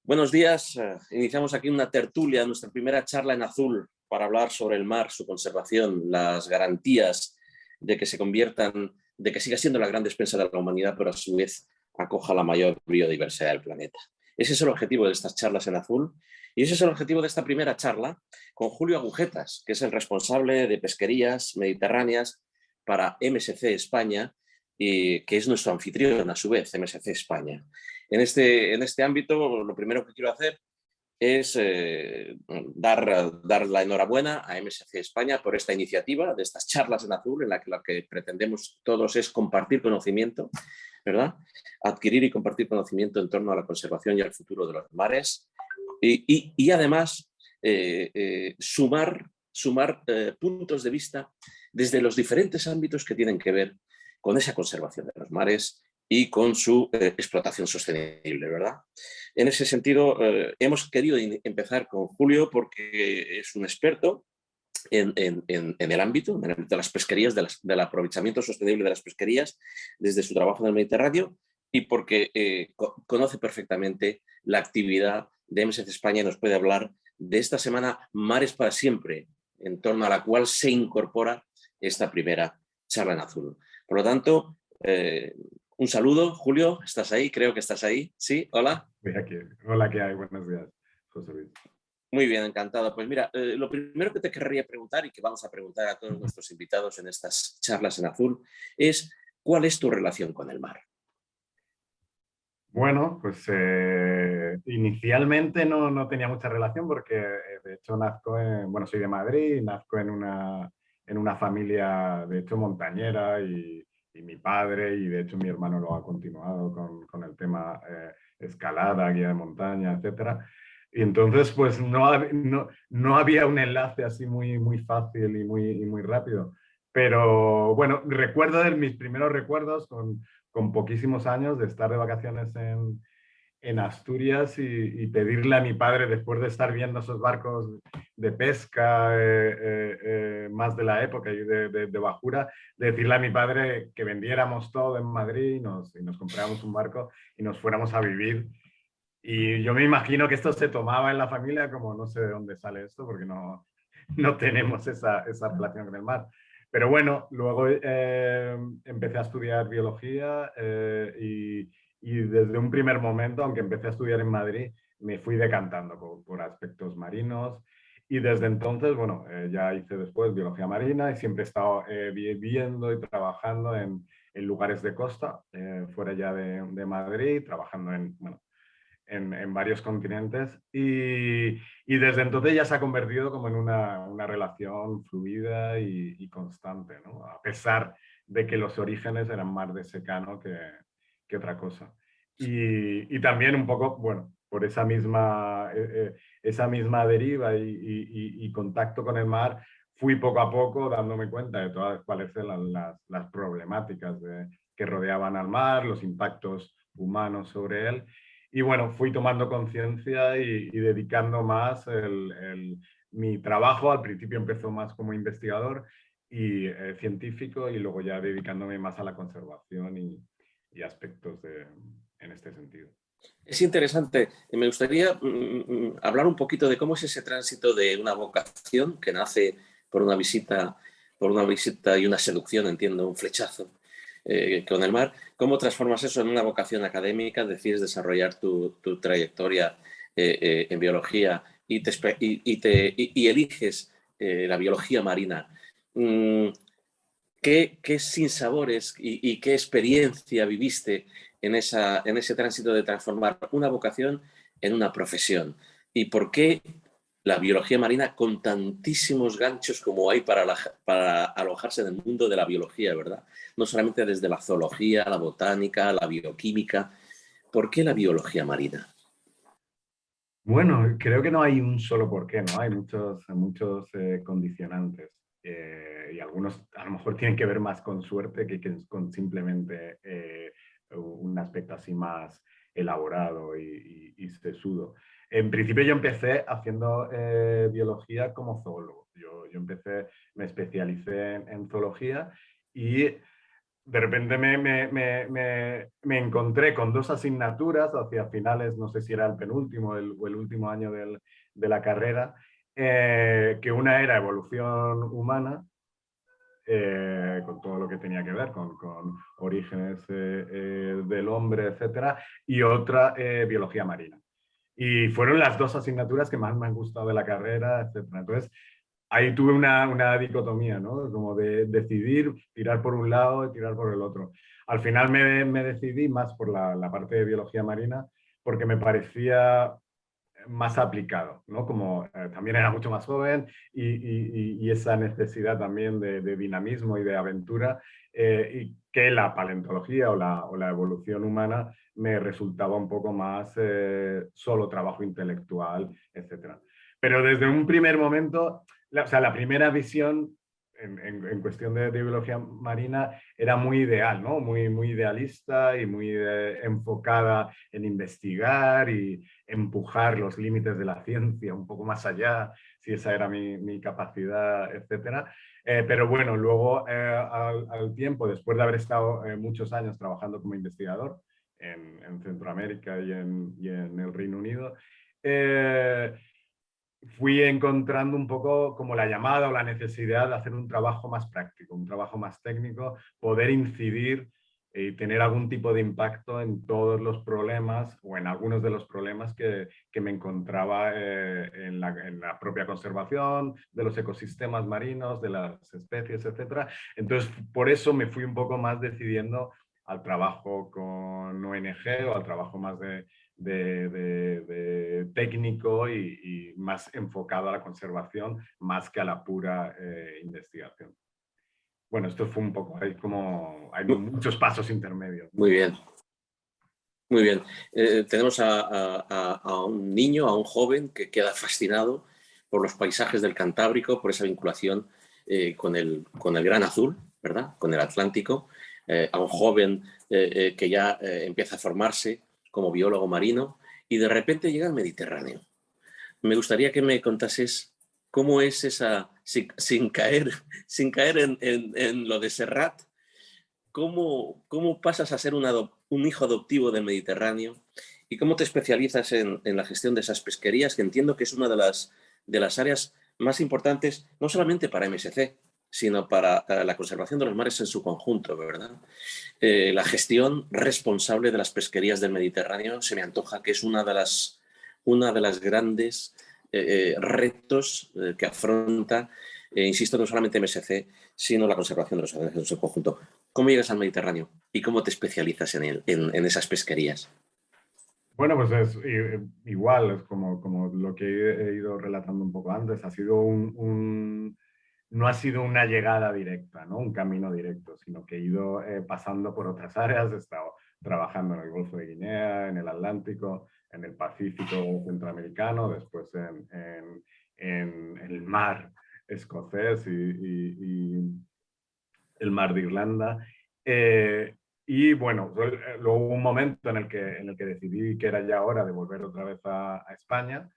Buenos días. Iniciamos aquí una tertulia, nuestra primera charla en azul para hablar sobre el mar, su conservación, las garantías de que se conviertan, de que siga siendo la gran despensa de la humanidad, pero a su vez acoja la mayor biodiversidad del planeta. Ese es el objetivo de estas charlas en azul y ese es el objetivo de esta primera charla con Julio Agujetas, que es el responsable de pesquerías mediterráneas para MSC España y que es nuestro anfitrión a su vez, MSC España. En este ámbito, lo primero que quiero hacer es dar la enhorabuena a MSC España por esta iniciativa de estas charlas en azul, en la que lo que pretendemos todos es compartir conocimiento, ¿verdad? Adquirir y compartir conocimiento en torno a la conservación y al futuro de los mares y además sumar puntos de vista desde los diferentes ámbitos que tienen que ver con esa conservación de los mares y con su explotación sostenible, ¿verdad? En ese sentido, hemos querido empezar con Julio porque es un experto en el ámbito de las pesquerías, del aprovechamiento sostenible de las pesquerías desde su trabajo en el Mediterráneo y porque conoce perfectamente la actividad de MSC España y nos puede hablar de esta semana Mares para Siempre, en torno a la cual se incorpora esta primera charla en azul. Por lo tanto, un saludo, Julio, ¿estás ahí? Creo que estás ahí. ¿Sí? Hola. Estoy aquí. Hola, ¿qué hay? Buenos días, José Luis. Muy bien, encantado. Pues mira, lo primero que te querría preguntar y que vamos a preguntar a todos nuestros invitados en estas charlas en azul es ¿cuál es tu relación con el mar? Bueno, pues inicialmente no tenía mucha relación porque de hecho bueno, soy de Madrid, nazco en una familia de hecho montañera y mi padre y de hecho mi hermano lo ha continuado con el tema escalada, guía de montaña, etcétera. Y entonces pues no había un enlace así muy fácil y muy rápido. Pero bueno, recuerdo de mis primeros recuerdos con poquísimos años de estar de vacaciones en Asturias pedirle a mi padre, después de estar viendo esos barcos de pesca más de la época y de bajura, de decirle a mi padre que vendiéramos todo en Madrid y nos compráramos un barco y nos fuéramos a vivir. Y yo me imagino que esto se tomaba en la familia como no sé de dónde sale esto, porque no tenemos esa relación con el mar. Pero bueno, luego empecé a estudiar biología y desde un primer momento, aunque empecé a estudiar en Madrid, me fui decantando por aspectos marinos. Y desde entonces, bueno, ya hice después biología marina y siempre he estado viviendo y trabajando en lugares de costa, fuera ya de Madrid, trabajando bueno, en varios continentes y desde entonces ya se ha convertido como en una relación fluida y constante, ¿no? A pesar de que los orígenes eran más de secano que otra cosa. Y también un poco, bueno, por esa misma deriva y contacto con el mar, fui poco a poco dándome cuenta de todas cuáles eran las problemáticas que rodeaban al mar, los impactos humanos sobre él. Y bueno, fui tomando conciencia y dedicando más mi trabajo. Al principio empezó más como investigador y científico y luego ya dedicándome más a la conservación y aspectos en este sentido. Es interesante. Me gustaría hablar un poquito de cómo es ese tránsito de una vocación que nace por una visita y una seducción, entiendo, un flechazo con el mar. ¿Cómo transformas eso en una vocación académica? Decides desarrollar tu trayectoria en biología y eliges la biología marina. Mm, ¿Qué sinsabores y qué experiencia viviste en ese tránsito de transformar una vocación en una profesión? ¿Y por qué la biología marina con tantísimos ganchos como hay para alojarse en el mundo de la biología, ¿verdad? No solamente desde la zoología, la botánica, la bioquímica. ¿Por qué la biología marina? Bueno, creo que no hay un solo porqué, ¿no? Hay muchos condicionantes y algunos a lo mejor tienen que ver más con suerte que con simplemente un aspecto así más elaborado y sesudo. En principio yo empecé haciendo biología como zoólogo. Yo me especialicé en zoología y de repente me encontré con dos asignaturas hacia finales, no sé si era el penúltimo o el último año de la carrera, que una era evolución humana, con todo lo que tenía que ver con orígenes del hombre, etcétera, y otra biología marina. Y fueron las dos asignaturas que más me han gustado de la carrera, etcétera. Entonces, ahí tuve una dicotomía, ¿no? Como de decidir tirar por un lado y tirar por el otro. Al final me decidí más por la parte de biología marina porque me parecía más aplicado, ¿no? Como también era mucho más joven y esa necesidad también de dinamismo y de aventura, y que la paleontología o la evolución humana me resultaba un poco más solo trabajo intelectual, etc. Pero desde un primer momento, o sea, la primera visión en cuestión de biología marina era muy ideal, ¿no? Muy idealista y muy enfocada en investigar y empujar los límites de la ciencia un poco más allá, si esa era mi capacidad, etcétera. Pero bueno, luego al tiempo, después de haber estado muchos años trabajando como investigador en Centroamérica y en el Reino Unido, fui encontrando un poco como la llamada o la necesidad de hacer un trabajo más práctico, un trabajo más técnico, poder incidir y tener algún tipo de impacto en todos los problemas o en algunos de los problemas que me encontraba en la propia conservación de los ecosistemas marinos, de las especies, etc. Entonces, por eso me fui un poco más decidiendo al trabajo con ONG o al trabajo más de técnico y más enfocado a la conservación más que a la pura investigación. Bueno, esto fue un poco, hay muchos pasos intermedios, ¿no? Muy bien, muy bien. Tenemos a un niño, a un joven que queda fascinado por los paisajes del Cantábrico, por esa vinculación con el Gran Azul, ¿verdad? Con el Atlántico. A un joven que ya empieza a formarse como biólogo marino y de repente llega al Mediterráneo. Me gustaría que me contases cómo es esa, sin caer, en lo de Serrat, cómo pasas a ser un hijo adoptivo del Mediterráneo y cómo te especializas en la gestión de esas pesquerías, que entiendo que es una de las áreas más importantes, no solamente para MSC, sino para la conservación de los mares en su conjunto, ¿verdad? La gestión responsable de las pesquerías del Mediterráneo se me antoja que es una de las grandes retos que afronta, insisto, no solamente MSC, sino la conservación de los océanos en su conjunto. ¿Cómo llegas al Mediterráneo y cómo te especializas en esas pesquerías? Bueno, pues es igual, es como lo que he ido relatando un poco antes, ha sido no ha sido una llegada directa, ¿no? Un camino directo, sino que he ido pasando por otras áreas, he estado trabajando en el Golfo de Guinea, en el Atlántico, en el Pacífico centroamericano, después en el mar escocés y el mar de Irlanda. Y bueno, luego hubo un momento en el que decidí que era ya hora de volver otra vez a España.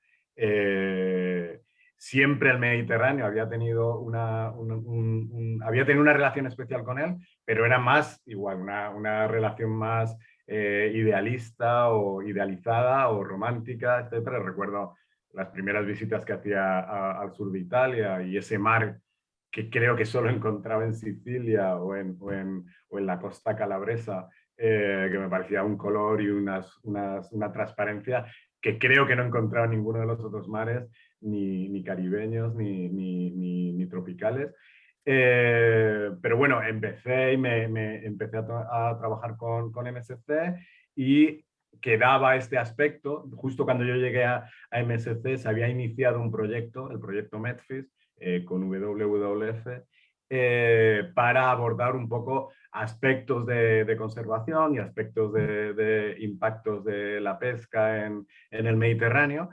Siempre el Mediterráneo había tenido había tenido una relación especial con él, pero era más igual, una relación más idealista o idealizada o romántica, etcétera. Recuerdo las primeras visitas que hacía al sur de Italia y ese mar que creo que solo encontraba en Sicilia o en la costa calabresa, que me parecía un color y una transparencia que creo que no encontraba en ninguno de los otros mares, ni caribeños, ni tropicales. Pero bueno, empecé y me empecé a trabajar con MSC y quedaba este aspecto. Justo cuando yo llegué a MSC se había iniciado un proyecto, el proyecto Medfish, con WWF, para abordar un poco aspectos de conservación y aspectos de impactos de la pesca en el Mediterráneo.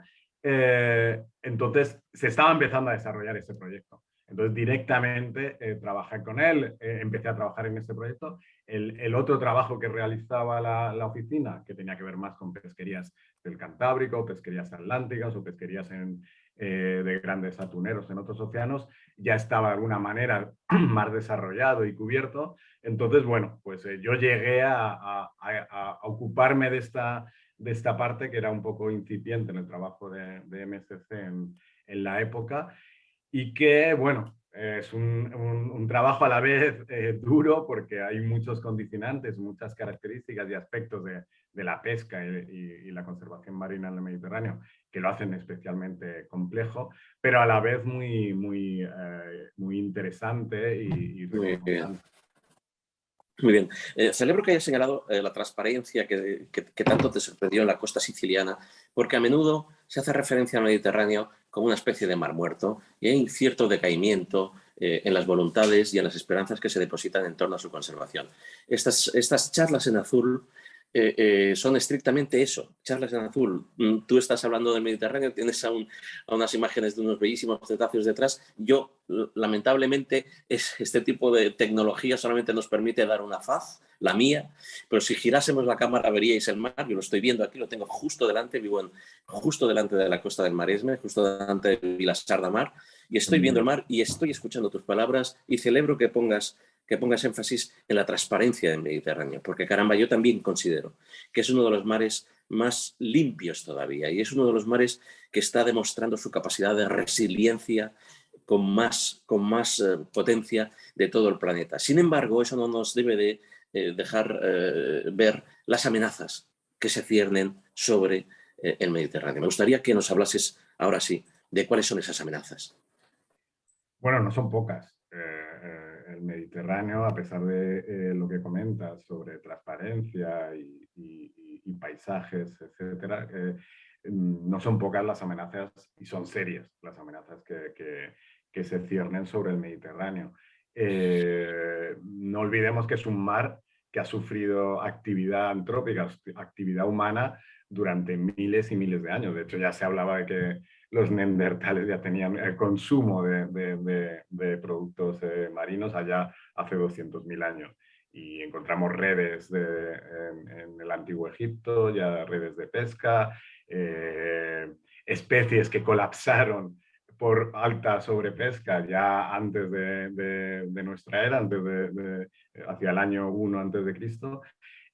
Entonces se estaba empezando a desarrollar ese proyecto. Entonces directamente trabajé con él, empecé a trabajar en este proyecto. El otro trabajo que realizaba la oficina, que tenía que ver más con pesquerías del Cantábrico, pesquerías atlánticas o pesquerías de grandes atuneros en otros océanos, ya estaba de alguna manera más desarrollado y cubierto. Entonces, bueno, pues yo llegué a ocuparme de esta parte que era un poco incipiente en el trabajo de MSC en la época, y que, bueno, es un trabajo a la vez duro porque hay muchos condicionantes, muchas características y aspectos de la pesca y la conservación marina en el Mediterráneo que lo hacen especialmente complejo, pero a la vez muy interesante y Muy bien. reconfortante. Muy bien. Celebro que hayas señalado la transparencia que tanto te sorprendió en la costa siciliana, porque a menudo se hace referencia al Mediterráneo como una especie de mar muerto y hay cierto decaimiento en las voluntades y en las esperanzas que se depositan en torno a su conservación. Estas charlas en azul son estrictamente eso, charlas en azul. Tú estás hablando del Mediterráneo, tienes a unas imágenes de unos bellísimos cetáceos detrás. Yo, lamentablemente, este tipo de tecnología solamente nos permite dar una faz, la mía, pero si girásemos la cámara veríais el mar. Yo lo estoy viendo aquí, lo tengo justo delante, vivo justo delante de la costa del Maresme, justo delante de Vilassar de Mar, y estoy viendo el mar y estoy escuchando tus palabras y celebro que pongas énfasis en la transparencia del Mediterráneo, porque caramba, yo también considero que es uno de los mares más limpios todavía y es uno de los mares que está demostrando su capacidad de resiliencia con más potencia de todo el planeta. Sin embargo, eso no nos debe de dejar ver las amenazas que se ciernen sobre el Mediterráneo. Me gustaría que nos hablases ahora sí de cuáles son esas amenazas. Bueno, no son pocas. El Mediterráneo, a pesar de lo que comentas sobre transparencia y paisajes, etcétera, no son pocas las amenazas y son serias las amenazas que se ciernen sobre el Mediterráneo. No olvidemos que es un mar que ha sufrido actividad antrópica, actividad humana durante miles y miles de años. De hecho, ya se hablaba de que los neandertales ya tenían el consumo de productos marinos allá hace 200.000 años. Y encontramos redes en el antiguo Egipto, ya redes de pesca, especies que colapsaron por alta sobrepesca ya antes de nuestra era, hacia el año 1 antes de Cristo.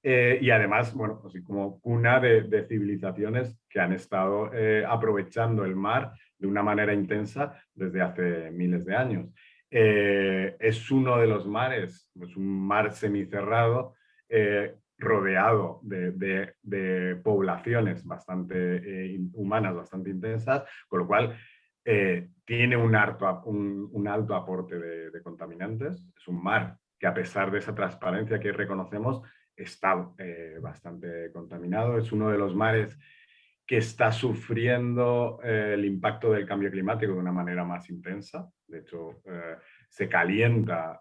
Y además, bueno, así como cuna de civilizaciones que han estado aprovechando el mar de una manera intensa desde hace miles de años. Es uno de los mares, es un mar semicerrado, rodeado de poblaciones bastante humanas, bastante intensas, con lo cual tiene un alto aporte de contaminantes. Es un mar que, a pesar de esa transparencia que reconocemos, está bastante contaminado. Es uno de los mares que está sufriendo el impacto del cambio climático de una manera más intensa. De hecho, se calienta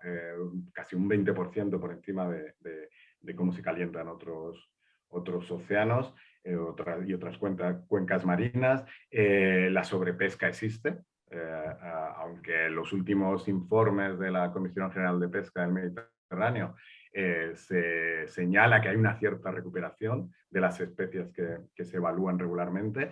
casi un 20% por encima de cómo se calientan otros océanos y otras cuencas marinas. La sobrepesca existe. Aunque los últimos informes de la Comisión General de Pesca del Mediterráneo se señala que hay una cierta recuperación de las especies que se evalúan regularmente,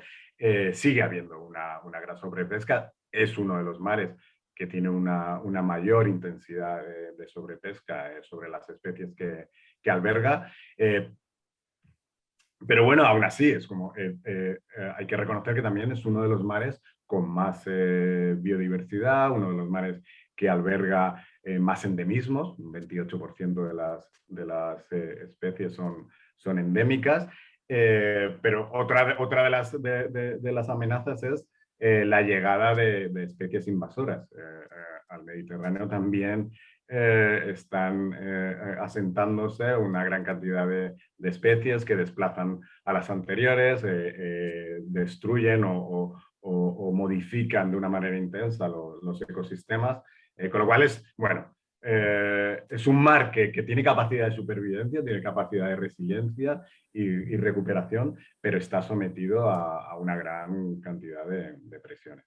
sigue habiendo una gran sobrepesca. Es uno de los mares que tiene una mayor intensidad de sobrepesca sobre las especies que alberga. Pero bueno, aún así, es como, hay que reconocer que también es uno de los mares con más biodiversidad, uno de los mares que alberga más endemismos. Un 28% de las especies son endémicas. Pero otra de las amenazas es la llegada de especies invasoras. Al Mediterráneo también están asentándose una gran cantidad de especies que desplazan a las anteriores, destruyen o modifican de una manera intensa los ecosistemas, con lo cual es un mar que tiene capacidad de supervivencia, tiene capacidad de resiliencia y recuperación, pero está sometido a una gran cantidad de presiones.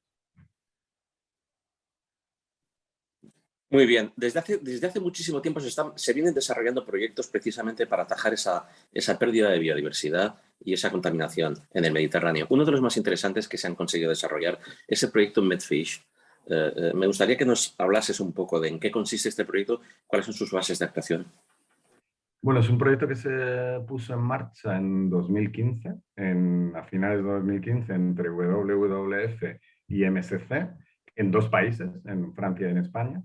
Muy bien. Desde hace muchísimo tiempo se vienen desarrollando proyectos precisamente para atajar esa pérdida de biodiversidad y esa contaminación en el Mediterráneo. Uno de los más interesantes que se han conseguido desarrollar es el proyecto Medfish. Me gustaría que nos hablases un poco de en qué consiste este proyecto, cuáles son sus bases de actuación. Bueno, es un proyecto que se puso en marcha en 2015, a finales de 2015, entre WWF y MSC, en dos países, en Francia y en España.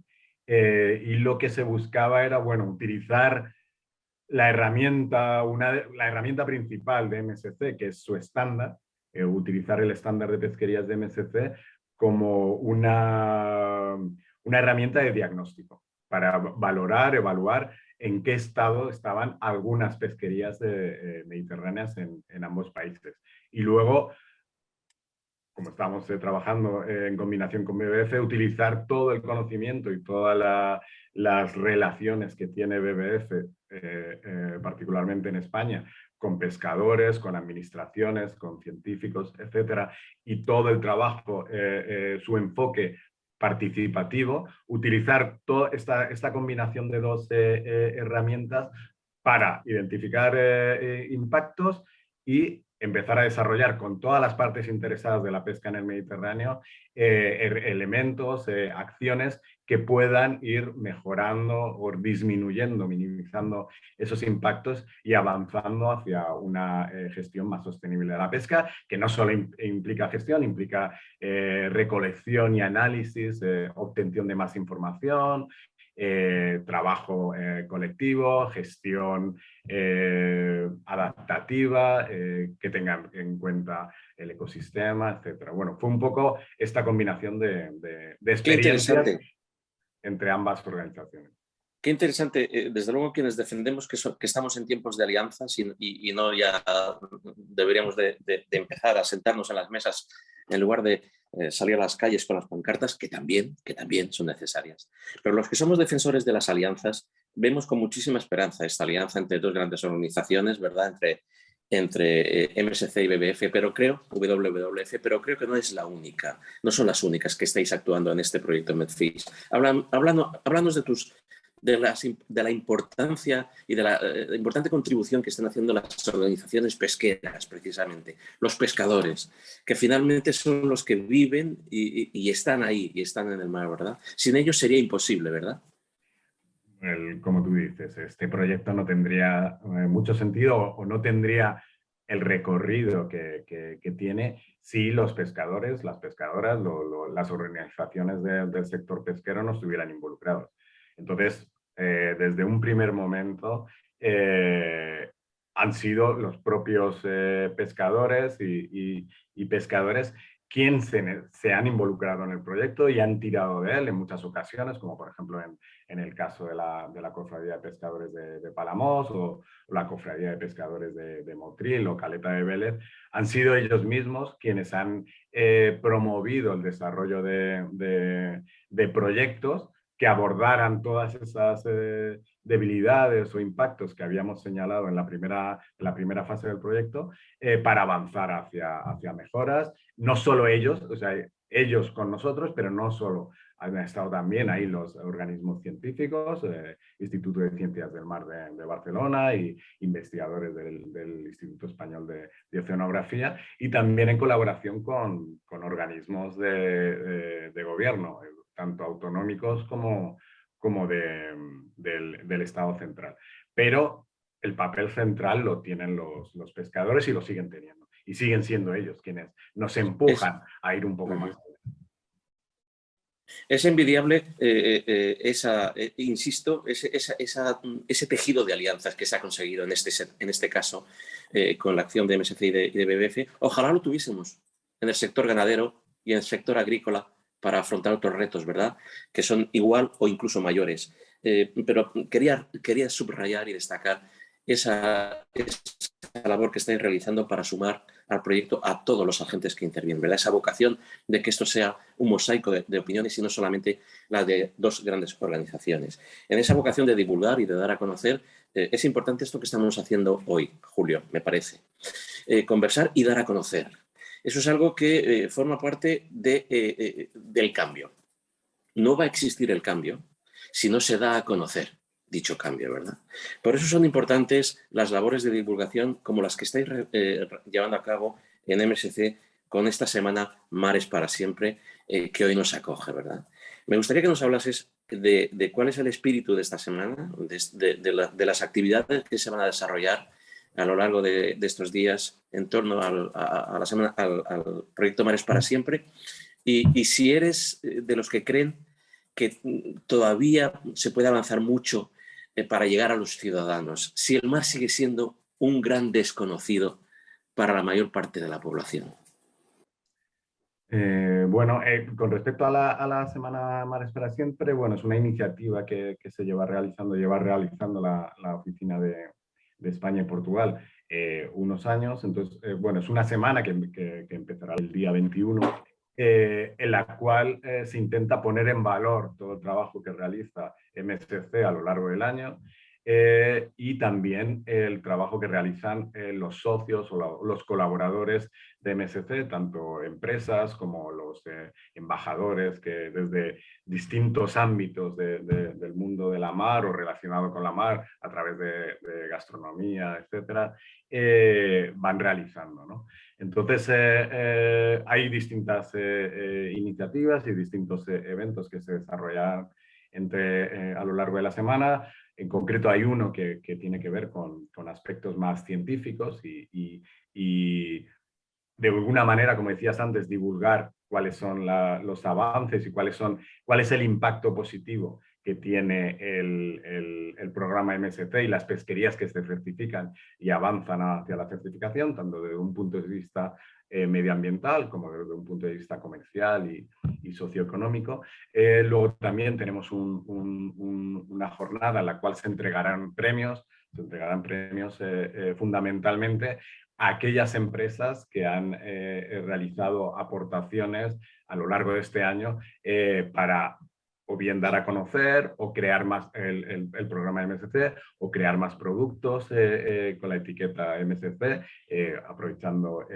Y lo que se buscaba era, bueno, utilizar la herramienta principal de MSC, que es su estándar, utilizar el estándar de pesquerías de MSC como una herramienta de diagnóstico para valorar, evaluar en qué estado estaban algunas pesquerías mediterráneas en ambos países. Y luego, como estamos trabajando en combinación con BBF, utilizar todo el conocimiento y todas las relaciones que tiene BBF, particularmente en España, con pescadores, con administraciones, con científicos, etcétera, y todo el trabajo, su enfoque participativo, utilizar toda esta combinación de dos herramientas para identificar impactos y empezar a desarrollar con todas las partes interesadas de la pesca en el Mediterráneo elementos, acciones que puedan ir mejorando o disminuyendo, minimizando esos impactos y avanzando hacia una gestión más sostenible de la pesca, que no solo implica gestión, implica recolección y análisis, obtención de más información, trabajo colectivo, gestión adaptativa, que tengan en cuenta el ecosistema, etc. Bueno, fue un poco esta combinación de experiencias entre ambas organizaciones. Qué interesante. Desde luego quienes defendemos que estamos en tiempos de alianzas y no ya deberíamos de empezar a sentarnos en las mesas en lugar de salir a las calles con las pancartas, que también son necesarias. Pero los que somos defensores de las alianzas vemos con muchísima esperanza esta alianza entre dos grandes organizaciones, ¿verdad? Entre MSC y WWF, pero creo que no es la única, no son las únicas que estáis actuando en este proyecto Medfish. Háblanos de la importancia y de la importante contribución que están haciendo las organizaciones pesqueras, precisamente, los pescadores, que finalmente son los que viven y están ahí, y están en el mar, ¿verdad? Sin ellos sería imposible, ¿verdad? Como tú dices, este proyecto no tendría mucho sentido o no tendría el recorrido que tiene si los pescadores, las pescadoras, las organizaciones del sector pesquero no estuvieran involucrados. Entonces, desde un primer momento, han sido los propios pescadores y pescadores quienes se han involucrado en el proyecto y han tirado de él en muchas ocasiones, como por ejemplo en el caso de la Cofradía de Pescadores de Palamós o la Cofradía de Pescadores de Motril o Caleta de Vélez. Han sido ellos mismos quienes han promovido el desarrollo de proyectos que abordaran todas esas debilidades o impactos que habíamos señalado en la primera fase del proyecto para avanzar hacia mejoras. No solo ellos, o sea, ellos con nosotros, pero no solo. Han estado también ahí los organismos científicos, Instituto de Ciencias del Mar de Barcelona y investigadores del Instituto Español de Oceanografía, y también en colaboración con organismos de gobierno, tanto autonómicos como del Estado central. Pero el papel central lo tienen los pescadores y lo siguen teniendo. Y siguen siendo ellos quienes nos empujan a ir un poco más. Es envidiable, insisto, ese tejido de alianzas que se ha conseguido en este caso con la acción de MSC y de BBF. Ojalá lo tuviésemos en el sector ganadero y en el sector agrícola para afrontar otros retos, ¿verdad? Que son igual o incluso mayores. Pero quería subrayar y destacar esa labor que estáis realizando para sumar al proyecto a todos los agentes que intervienen, ¿verdad? Esa vocación de que esto sea un mosaico de opiniones y no solamente la de dos grandes organizaciones. En esa vocación de divulgar y de dar a conocer, es importante esto que estamos haciendo hoy, Julio, me parece. Conversar y dar a conocer. Eso es algo que forma parte del cambio. No va a existir el cambio si no se da a conocer dicho cambio, ¿verdad? Por eso son importantes las labores de divulgación como las que estáis llevando a cabo en MSC con esta semana Mares para Siempre, que hoy nos acoge, ¿verdad? Me gustaría que nos hablases de cuál es el espíritu de esta semana, de las actividades que se van a desarrollar a lo largo de estos días en torno al proyecto Mares para Siempre, y si eres de los que creen que todavía se puede avanzar mucho para llegar a los ciudadanos, si el mar sigue siendo un gran desconocido para la mayor parte de la población. Bueno, con respecto a la Semana Mares para Siempre, bueno, es una iniciativa que se lleva realizando la Oficina de España y Portugal unos años. Entonces, bueno, es una semana que empezará el día 21, en la cual se intenta poner en valor todo el trabajo que realiza MSC a lo largo del año, y también el trabajo que realizan los socios o los colaboradores de MSC, tanto empresas como los embajadores que desde distintos ámbitos del mundo de la mar o relacionado con la mar a través de gastronomía, etcétera, van realizando, ¿no? Entonces, hay distintas iniciativas y distintos eventos que se desarrollan a lo largo de la semana. En concreto hay uno que tiene que ver con aspectos más científicos y de alguna manera, como decías antes, divulgar cuáles son los avances y cuál es el impacto positivo que tiene el programa MSC y las pesquerías que se certifican y avanzan hacia la certificación, tanto desde un punto de vista medioambiental como desde un punto de vista comercial y socioeconómico. Luego también tenemos una jornada en la cual se entregarán premios fundamentalmente a aquellas empresas que han realizado aportaciones a lo largo de este año para o bien dar a conocer o crear más el programa MSC o crear más productos con la etiqueta MSC, aprovechando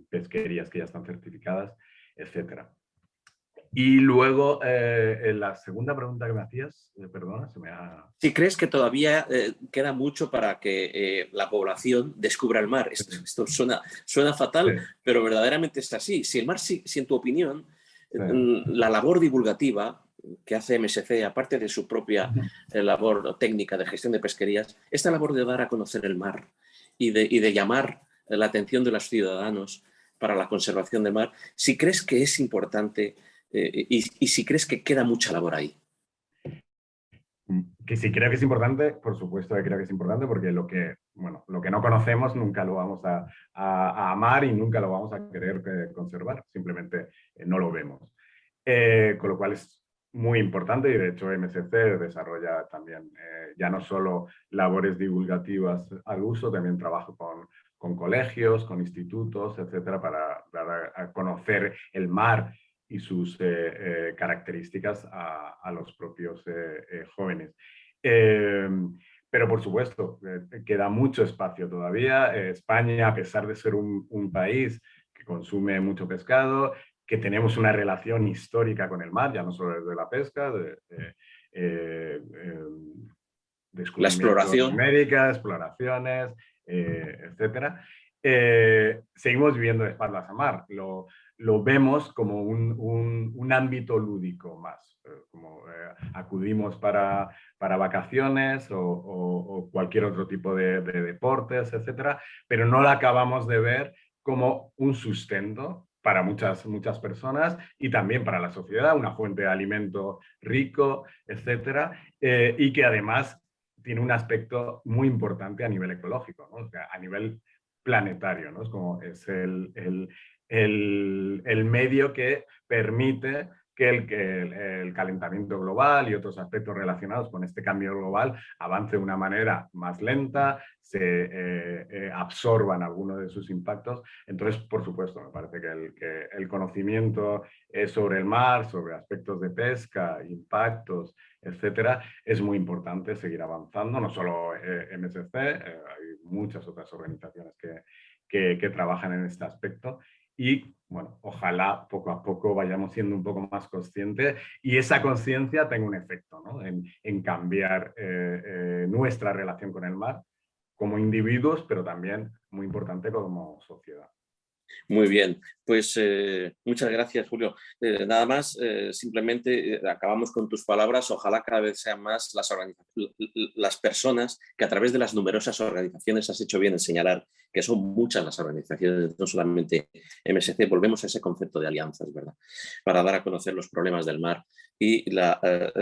pesquerías que ya están certificadas, etc. Y luego, la segunda pregunta que me hacías, perdona, se me ha... Si crees que todavía queda mucho para que la población descubra el mar. Esto suena fatal, sí, pero verdaderamente es así. Si el mar, si en tu opinión, sí, la labor divulgativa que hace MSC, aparte de su propia labor técnica de gestión de pesquerías, esta labor de dar a conocer el mar y de llamar la atención de los ciudadanos para la conservación del mar, si crees que es importante y si crees que queda mucha labor ahí. Que sí creo que es importante, por supuesto que creo que es importante, porque lo que no conocemos nunca lo vamos a amar y nunca lo vamos a querer conservar, simplemente no lo vemos. Con lo cual es muy importante y de hecho MSC desarrolla también ya no solo labores divulgativas al uso, también trabajo con colegios, con institutos, etcétera, para dar a conocer el mar y sus características a los propios jóvenes. Pero por supuesto, queda mucho espacio todavía. España, a pesar de ser un país que consume mucho pescado, que tenemos una relación histórica con el mar, ya no solo desde la pesca, la exploración de América, exploraciones, etcétera. Seguimos viviendo de espaldas a mar. Lo vemos como un ámbito lúdico más, como acudimos para vacaciones o cualquier otro tipo de deportes, etcétera, pero no lo acabamos de ver como un sustento para muchas personas y también para la sociedad, una fuente de alimento rico, etcétera, y que además tiene un aspecto muy importante a nivel ecológico, ¿no? O sea, a nivel planetario, ¿no? Es el medio que permite que el calentamiento global y otros aspectos relacionados con este cambio global avance de una manera más lenta, se absorban algunos de sus impactos. Entonces, por supuesto, me parece que el conocimiento sobre el mar, sobre aspectos de pesca, impactos, etcétera, es muy importante seguir avanzando, no solo MSC, hay muchas otras organizaciones que trabajan en este aspecto y bueno, ojalá poco a poco vayamos siendo un poco más conscientes y esa conciencia tenga un efecto, ¿no? en cambiar nuestra relación con el mar como individuos, pero también, muy importante, como sociedad. Muy bien, pues muchas gracias, Julio. Nada más, simplemente acabamos con tus palabras. Ojalá cada vez sean más las personas que a través de las numerosas organizaciones, has hecho bien en señalar que son muchas las organizaciones, no solamente MSC, volvemos a ese concepto de alianzas, ¿verdad? Para dar a conocer los problemas del mar y la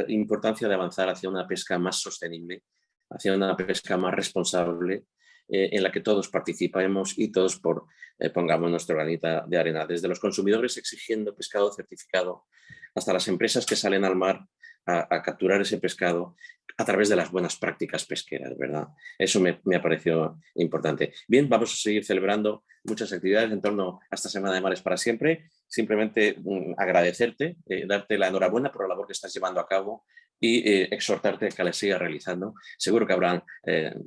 importancia de avanzar hacia una pesca más sostenible, hacia una pesca más responsable, en la que todos participemos y todos pongamos nuestro granito de arena, desde los consumidores exigiendo pescado certificado hasta las empresas que salen al mar a capturar ese pescado a través de las buenas prácticas pesqueras, ¿verdad? Eso me ha parecido importante. Bien, vamos a seguir celebrando muchas actividades en torno a esta Semana de Mares para Siempre. Simplemente agradecerte, darte la enhorabuena por la labor que estás llevando a cabo y exhortarte a que la sigas realizando. Seguro que habrán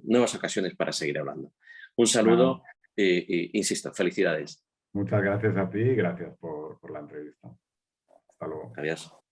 nuevas ocasiones para seguir hablando. Un Nada, saludo y insisto, felicidades. muchas gracias a ti y gracias por la entrevista. Hasta luego. Adiós.